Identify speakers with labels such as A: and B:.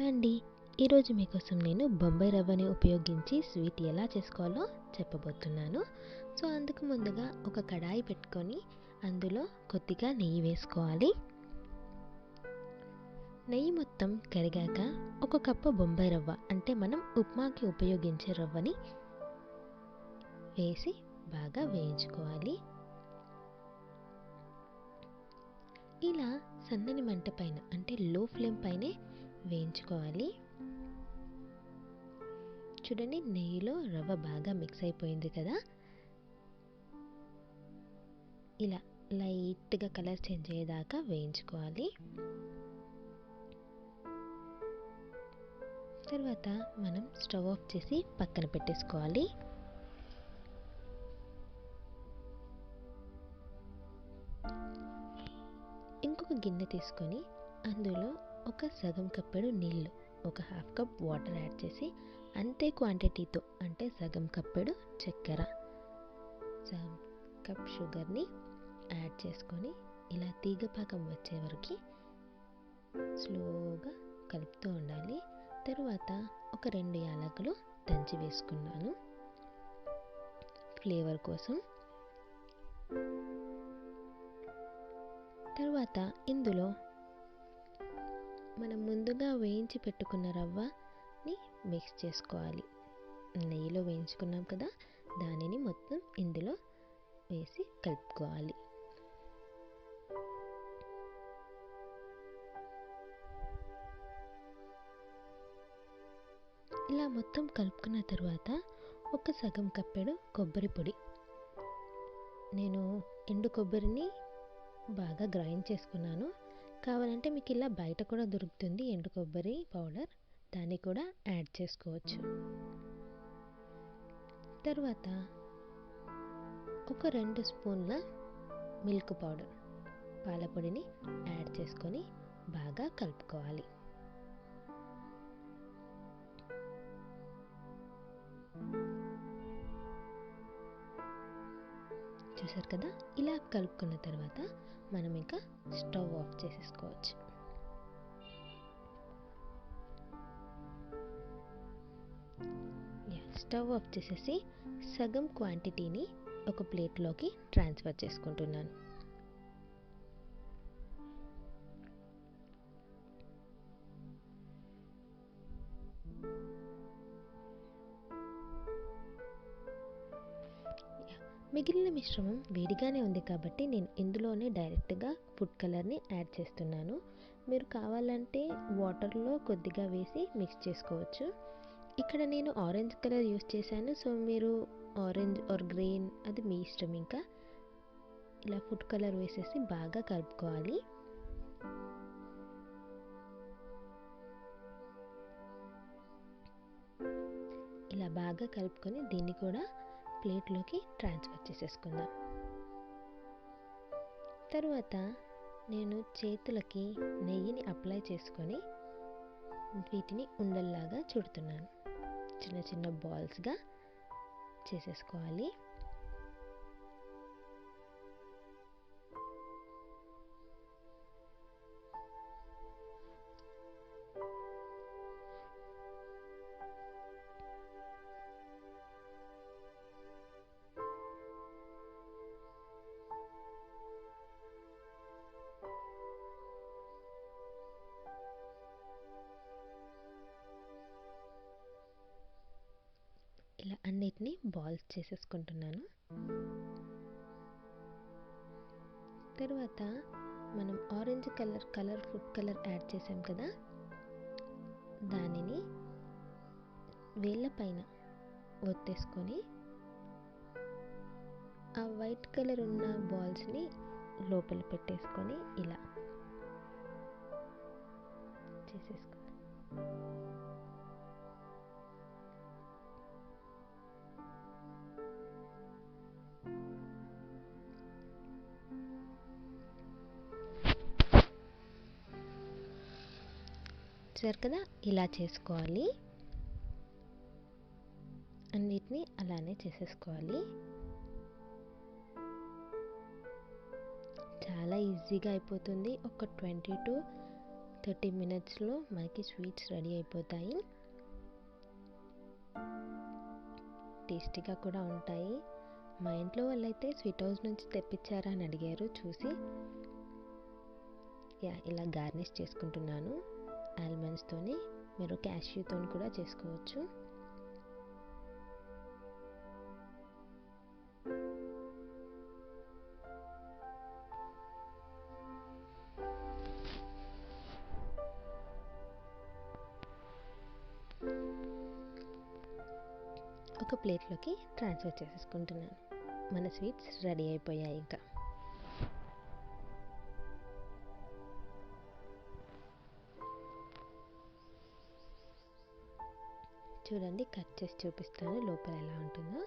A: Hello అండి. ఈరోజు మీకోసం నేను బొంబాయి రవ్వని ఉపయోగించి స్వీట్ ఎలా చేసుకోవాలో చెప్పబోతున్నాను. సో అందుకు ముందుగా ఒక కడాయి పెట్టుకొని అందులో కొద్దిగా నెయ్యి వేసుకోవాలి. నెయ్యి మొత్తం కరిగాక ఒక కప్పు బొంబాయి రవ్వ అంటే మనం ఉప్మాకి ఉపయోగించే రవ్వని వేసి బాగా వేయించుకోవాలి. ఇలా సన్నని మంట పైన అంటే లో ఫ్లేమ్ పైనే వేయించుకోవాలి. చూడండి, నెయ్యిలో రవ్వ బాగా మిక్స్ అయిపోయింది కదా. ఇలా లైట్గా కలర్ చేంజ్ అయ్యేదాకా వేయించుకోవాలి. తర్వాత మనం స్టవ్ ఆఫ్ చేసి పక్కన పెట్టేసుకోవాలి. ఇంకొక గిన్నె తీసుకొని అందులో ఒక సగం కప్పెడు నీళ్ళు, ఒక హాఫ్ కప్ వాటర్ యాడ్ చేసి అంతే క్వాంటిటీతో అంటే సగం కప్పెడు చక్కెర, సగం కప్ షుగర్ని యాడ్ చేసుకొని ఇలా తీగపాకం వచ్చే వరకు స్లోగా కలుపుతూ ఉండాలి. తరువాత ఒక 2 యాలకులు దంచి వేసుకున్నాను ఫ్లేవర్ కోసం. తర్వాత ఇందులో మనం ముందుగా వేయించి పెట్టుకున్న రవ్వని మిక్స్ చేసుకోవాలి. నెయ్యిలో వేయించుకున్నాం కదా, దానిని మొత్తం ఇందులో వేసి కలుపుకోవాలి. ఇలా మొత్తం కలుపుకున్న తర్వాత ఒక సగం కప్పెడు కొబ్బరి పొడి, నేను ఎండు కొబ్బరిని బాగా గ్రైండ్ చేసుకున్నాను. కావాలంటే మీకు ఇలా బయట కూడా దొరుకుతుంది ఎండు కొబ్బరి పౌడర్, దాన్ని కూడా యాడ్ చేసుకోవచ్చు. తర్వాత ఒక 2 స్పూన్ల మిల్క్ పౌడర్, పాల పొడిని యాడ్ చేసుకొని బాగా కలుపుకోవాలి. చూసారు కదా, ఇలా కలుపుకున్న తర్వాత మనం ఇంకా స్టవ్ ఆఫ్ చేసేసుకోవచ్చు. స్టవ్ ఆఫ్ చేసేసి సగం క్వాంటిటీని ఒక ప్లేట్లోకి ట్రాన్స్ఫర్ చేసుకుంటున్నాను. మిగిలిన మిశ్రమం వేడిగానే ఉంది కాబట్టి నేను ఇందులోనే డైరెక్ట్గా ఫుడ్ కలర్ని యాడ్ చేస్తున్నాను. మీరు కావాలంటే వాటర్లో కొద్దిగా వేసి మిక్స్ చేసుకోవచ్చు. ఇక్కడ నేను ఆరెంజ్ కలర్ యూస్ చేశాను, సో మీరు ఆరెంజ్ ఆర్ గ్రీన్ అది మీ ఇష్టం. ఇంకా ఇలా ఫుడ్ కలర్ వేసేసి బాగా కలుపుకోవాలి. ఇలా బాగా కలుపుకొని దీన్ని కూడా ప్లేట్లోకి ట్రాన్స్ఫర్ చేసేసుకుందాం. తర్వాత నేను చేతులకి నెయ్యిని అప్లై చేసుకొని వీటిని ఉండల్లాగా చుడుతున్నాను. చిన్న చిన్న బాల్స్గా చేసేసుకోవాలి. ఇలా అన్నిటినీ బాల్స్ చేసేసుకుంటున్నాను. తర్వాత మనం orange colour food colour add చేసాం కదా, దానిని వేళ్ళ పైన ఒత్తేసుకొని ఆ వైట్ కలర్ ఉన్న బాల్స్ని లోపల పెట్టేసుకొని ఇలా చేసేసుకోవాలి. చూసారు కదా, ఇలా చేసుకోవాలి. అన్నిటినీ అలానే చేసేసుకోవాలి. చాలా ఈజీగా అయిపోతుంది. ఒక 20 to 30 మినిట్స్లో మనకి స్వీట్స్ రెడీ అయిపోతాయి. టేస్టీగా కూడా ఉంటాయి. మా ఇంట్లో వాళ్ళైతే స్వీట్ హౌస్ నుంచి తెప్పించారా అని అడిగారు చూసి. ఇలా గార్నిష్ చేసుకుంటున్నాను ఆల్మండ్స్తోని. మీరు క్యాష్యూతో కూడా చేసుకోవచ్చు. ఒక ప్లేట్లోకి ట్రాన్స్ఫర్ చేసేసుకుంటున్నాను. మన స్వీట్స్ రెడీ అయిపోయాయి. ఇంకా చూడండి, కట్ చేసి చూపిస్తాను లోపల ఎలా ఉంటుందో.